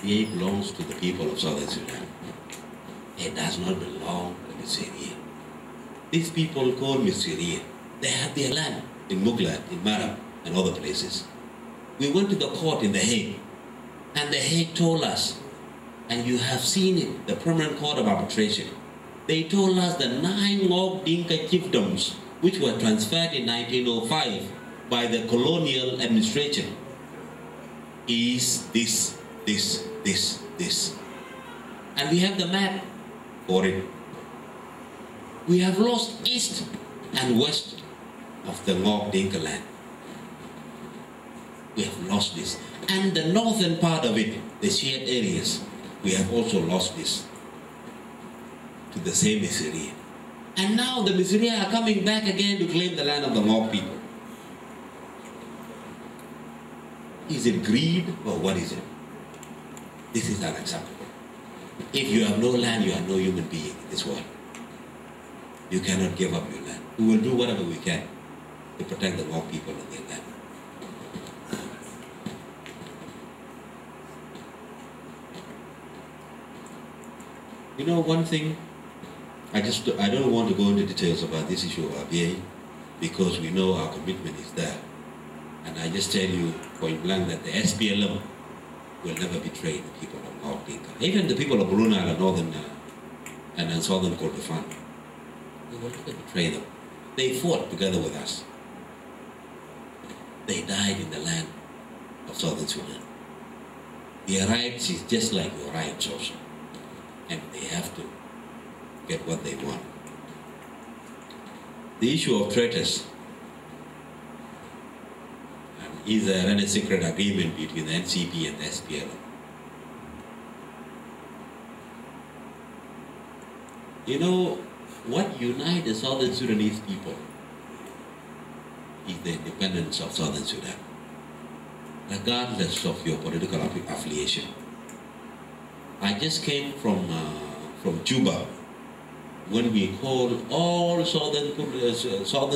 EA belongs to the people of Southern Sudan. It does not belong to Syria. These people called Syria, they have their land in Muglat, in Marab, and other places. We went to the court in The Hague, and The Hague told us, and you have seen it, the Permanent Court of Arbitration, they told us the 9 Ngok Dinka chiefdoms, which were transferred in 1905 by the colonial administration, is this. And we have the map for it. We have lost east and west of the Ngok Dinka land. We have lost this. And the northern part of it, the shared areas, we have also lost this to the same Syria. And now the Syria are coming back again to claim the land of the Ngok people. Is it greed or what is it? This is unacceptable. If you have no land, you are no human being in this world. You cannot give up your land. We will do whatever we can to protect the Ngok people and their land. You know, one thing, I don't want to go into details about this issue of RBA because we know our commitment is there. And I just tell you point blank that the SPLM will never betray the people of Ngok Dinka. Even the people of Brunei and northern and southern Kordofan, we will never betray them. They fought together with us. They died in the land of Southern Sudan. Their rights is just like your rights also. And they have to get what they want. The issue of traitors. Is there any secret agreement between the NCP and the SPLM? You know, what unites the Southern Sudanese people is the independence of Southern Sudan, regardless of your political affiliation. I just came from Juba when we called all Southern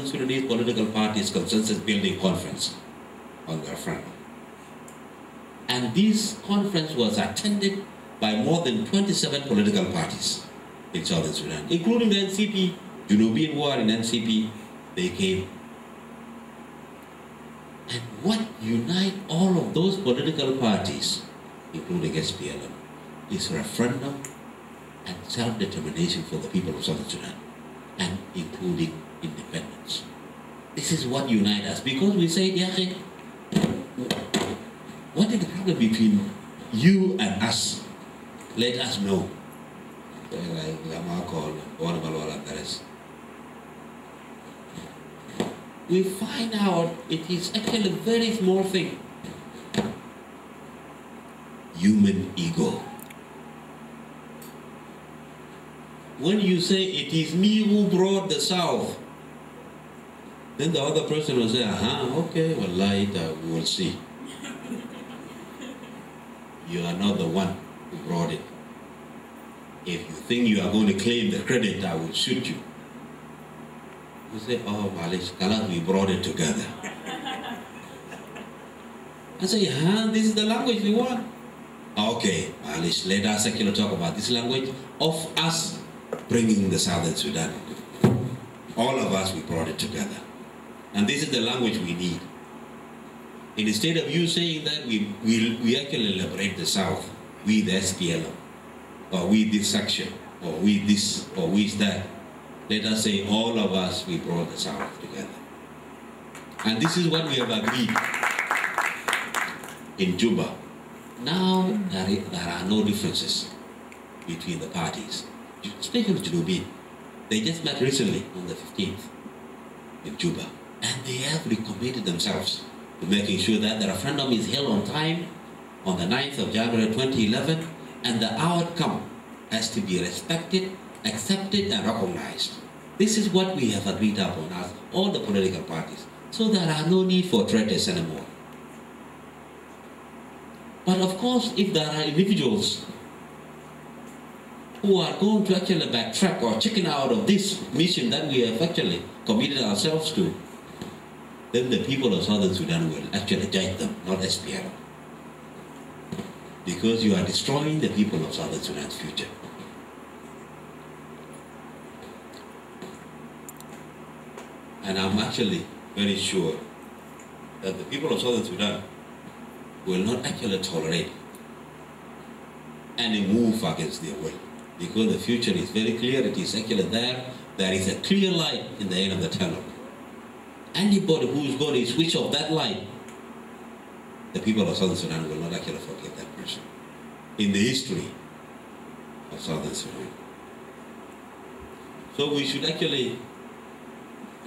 Sudanese political parties consensus building conference on the referendum. And this conference was attended by more than 27 political parties in Southern Sudan, including the NCP, Junubian War in NCP, they came. And what unites all of those political parties, including SPLM, is referendum and self-determination for the people of Southern Sudan, and including independence. This is what unites us, because we say, yeah, what is the problem between you and us? Let us know. We find out it is actually a very small thing. Human ego. When you say it is me who brought the South, then the other person will say, okay, well, later we will see. You are not the one who brought it. If you think you are going to claim the credit, I will shoot you. You say, oh, Malish, Kalat, we brought it together. I say, this is the language we want. Okay, Malish, let us secular talk about this language of us bringing the Southern Sudan. All of us, we brought it together. And this is the language we need. Instead of you saying that we actually liberate the South, we the SPLM, or we this section, or we this, or we that. Let us say all of us, we brought the South together. And this is what we have agreed in Juba. Now there are no differences between the parties. Especially Junubi. They just met recently on the 15th in Juba. And they have recommitted themselves to making sure that the referendum is held on time on the 9th of January 2011, and the outcome has to be respected, accepted, and recognized. This is what we have agreed upon as all the political parties. So there are no need for traitors anymore. But of course, if there are individuals who are going to actually backtrack or chicken out of this mission that we have actually committed ourselves to, then the people of Southern Sudan will actually judge them, not SPLM. because you are destroying the people of Southern Sudan's future. And I'm actually very sure that the people of Southern Sudan will not actually tolerate any move against their will, because the future is very clear. It is actually there. There is a clear light in the end of the tunnel. Anybody who is going to switch off that light, the people of Southern Sudan will not actually forget that person in the history of Southern Sudan. So we should actually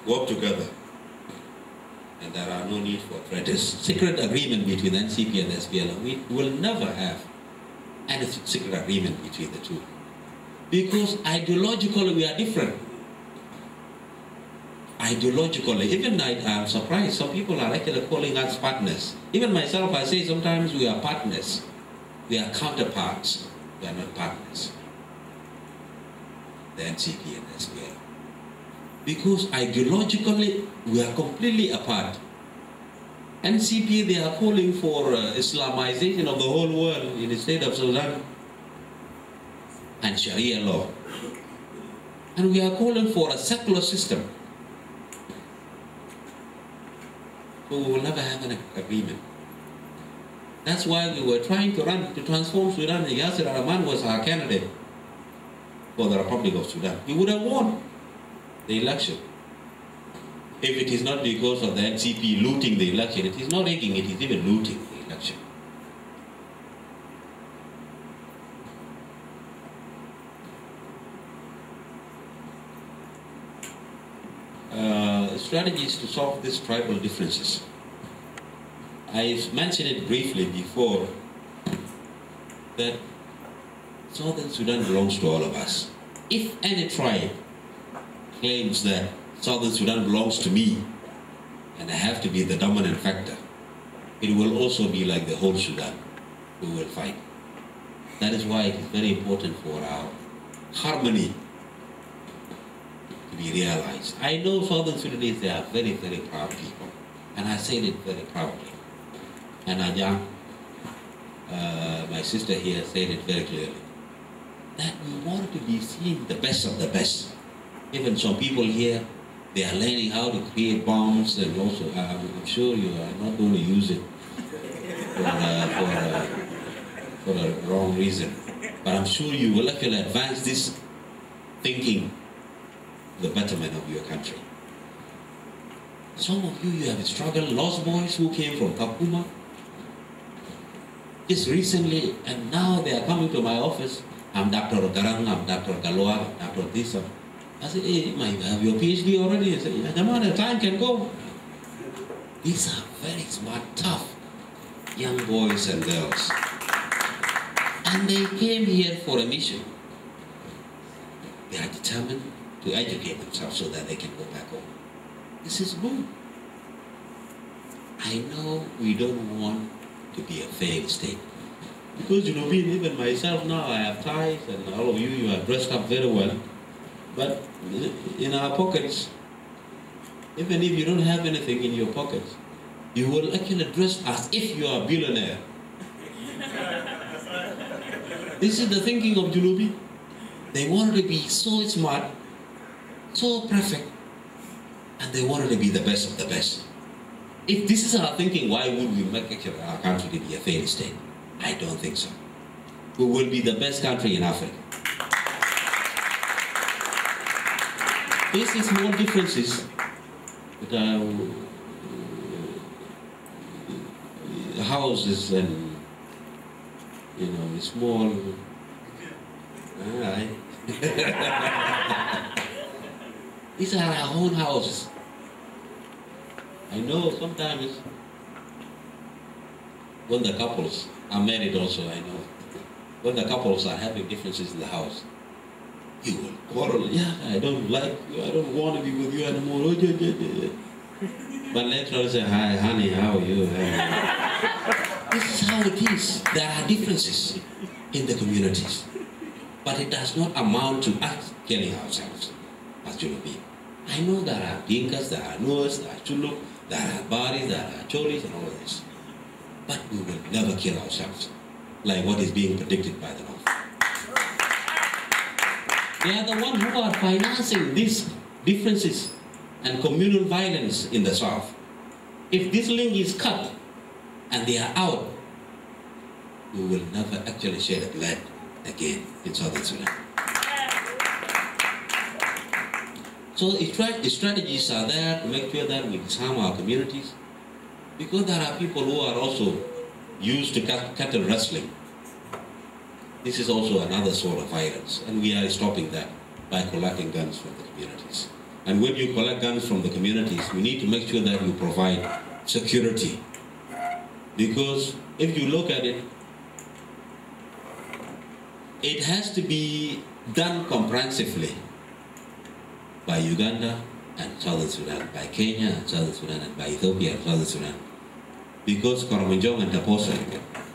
work together, and there are no need for traitors. Secret agreement between NCP and SPLM, we will never have any secret agreement between the two, because ideologically we are different. Ideologically, even I'm surprised, some people are actually calling us partners. Even myself, I say sometimes we are partners. We are counterparts. We are not partners. The NCP and SPLM. Because ideologically, we are completely apart. NCP, they are calling for Islamization of the whole world in the state of Sudan and Sharia law. And we are calling for a secular system. So we will never have an agreement. That's why we were trying to transform Sudan. Yasser Arafat was our candidate for the Republic of Sudan. He would have won the election. If it is not because of the NCP looting the election, it is not rigging, it is even looting the election. Strategies to solve these tribal differences. I've mentioned it briefly before that Southern Sudan belongs to all of us. If any tribe claims that Southern Sudan belongs to me and I have to be the dominant factor, it will also be like the whole Sudan. We will fight. That is why it is very important for our harmony to be realized. I know Southern Sudanese, they are very, very proud people. And I say it very proudly. And Ajahn, my sister here, said it very clearly. That we want to be seen the best of the best. Even some people here, they are learning how to create bombs, and also, I'm sure you are not going to use it for a wrong reason. But I'm sure you will actually advance this thinking the betterment of your country. Some of you have struggled, lost boys who came from Kakuma just recently, and now they are coming to my office. I'm Dr. Garang, I'm Dr. Galwar, Dr. Tisa. I said, hey, have your PhD already? I said, yeah, the time can go. These are very smart, tough young boys and girls. And they came here for a mission. They are determined to educate themselves so that they can go back home. This is good. I know we don't want to be a failed state. Because, you know, even myself now, I have ties, and all of you, you are dressed up very well. But in our pockets, even if you don't have anything in your pockets, you will actually dress as if you are a billionaire. This is the thinking of Junubi. They wanted to be so smart, so perfect, and they wanted to be the best of the best. If this is our thinking, why would we make actually our country to be a failed state? I don't think so. We will be the best country in Africa. These small differences that houses and, you know, small. These are our own houses. I know sometimes when the couples are married also, I know, when the couples are having differences in the house, you will quarrel. Yeah, I don't like you, I don't want to be with you anymore. But later on say, hi honey, how are you? This is how it is. There are differences in the communities. But it does not amount to us killing ourselves as human beings. I know there are Dinkas, there are Nuers, there are Chuluk, there are Baris, there are Cholis, and all of this. But we will never kill ourselves. like what is being predicted by the North. They are the ones who are financing these differences and communal violence in the South. If this link is cut and they are out, we will never actually shed a blood again in Southern Sudan. So the strategies are there to make sure that we disarm our communities, because there are people who are also used to cattle rustling. This is also another sort of violence, and we are stopping that by collecting guns from the communities. And when you collect guns from the communities, we need to make sure that you provide security. Because if you look at it, it has to be done comprehensively by Uganda and Southern Sudan, by Kenya and Southern Sudan, and by Ethiopia and Southern Sudan. Because Karamanjong and Taposa,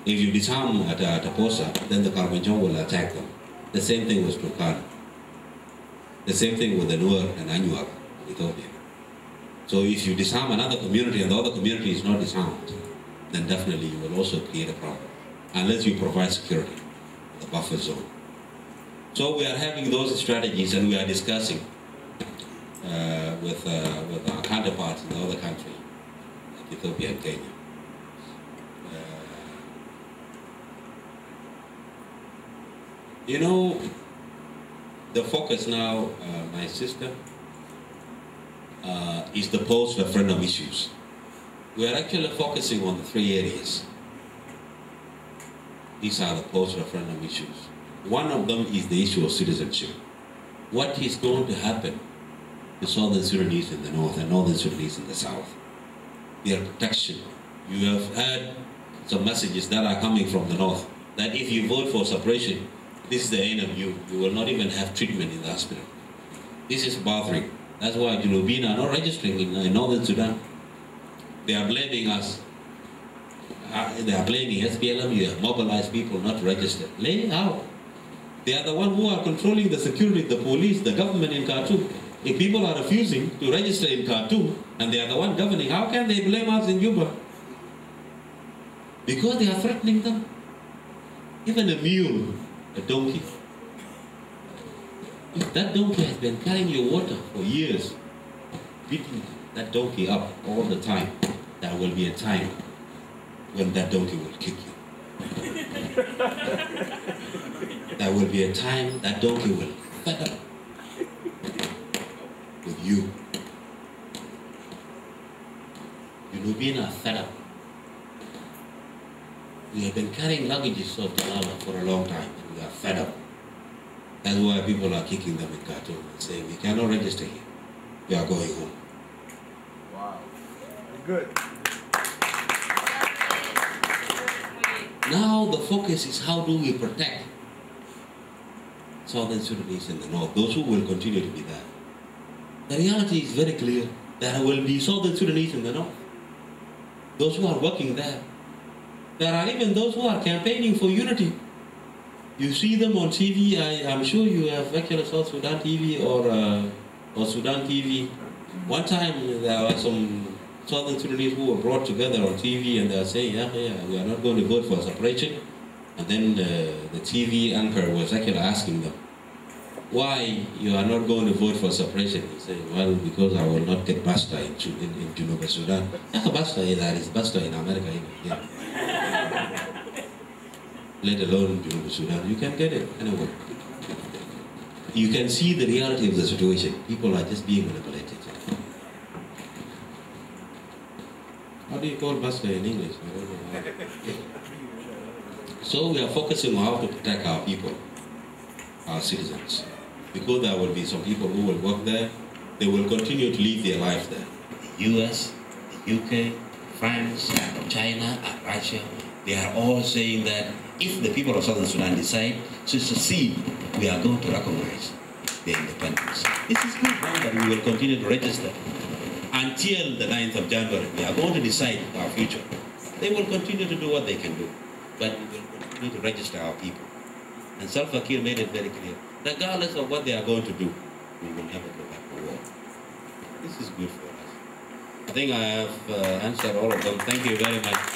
if you disarm at Taposa, then the Karamanjong will attack them. The same thing with Turkana. The same thing with the Nuer and Anuak in Ethiopia. So if you disarm another community and the other community is not disarmed, then definitely you will also create a problem, unless you provide security, the buffer zone. So we are having those strategies, and we are discussing with our counterparts in the other country, like Ethiopia and Kenya. You know, the focus now, my sister, is the post-referendum issues. We are actually focusing on the 3 areas. These are the post-referendum issues. One of them is the issue of citizenship. What is going to happen to Southern Sudanese in the north and Northern Sudanese in the south? Their protection. You have heard some messages that are coming from the north, that if you vote for separation, this is the end of you. You will not even have treatment in the hospital. This is bothering. That's why Junubin are not registering in Northern Sudan. They are blaming us. They are blaming SPLM. You have mobilized people not to register. Lay it out. They are the ones who are controlling the security, the police, the government in Khartoum. If people are refusing to register in Khartoum and they are the one governing, how can they blame us in Juba? Because they are threatening them. Even a mule, a donkey. If that donkey has been carrying your water for years, beating that donkey up all the time, there will be a time when that donkey will kick you. There will be a time that donkey will fed up with you. Junubin are fed up. We have been carrying luggages of Jalala for a long time, and we are fed up. That's why people are kicking them in Khartoum and saying, we cannot register here. We are going home. Wow. Good. Now the focus is how do we protect Southern Sudanese in the north, those who will continue to be there. The reality is very clear. There will be Southern Sudanese in the north. Those who are working there. There are even those who are campaigning for unity. You see them on TV. I'm sure you have actually South Sudan TV or Sudan TV. One time there were some Southern Sudanese who were brought together on TV and they are saying, yeah, we are not going to vote for separation. And then the TV anchor was actually asking them, why you are not going to vote for separation? He said, well, because I will not get Basta in Junuba Sudan. Basta is Basta in America even. Yeah. Let alone Junuba Sudan. You can get it anyway. You can see the reality of the situation. People are just being manipulated. How do you call Basta in English? I don't know. So we are focusing on how to protect our people, our citizens. Because there will be some people who will work there, they will continue to live their life there. US, UK, France, China, and Russia, they are all saying that if the people of Southern Sudan decide to secede, we are going to recognize their independence. This is good now that we will continue to register. Until the 9th of January, we are going to decide our future. They will continue to do what they can do, but we will continue to register our people. And Salva Kiir made it very clear. Regardless of what they are going to do, we will never go back to war. This is good for us. I think I have answered all of them. Thank you very much.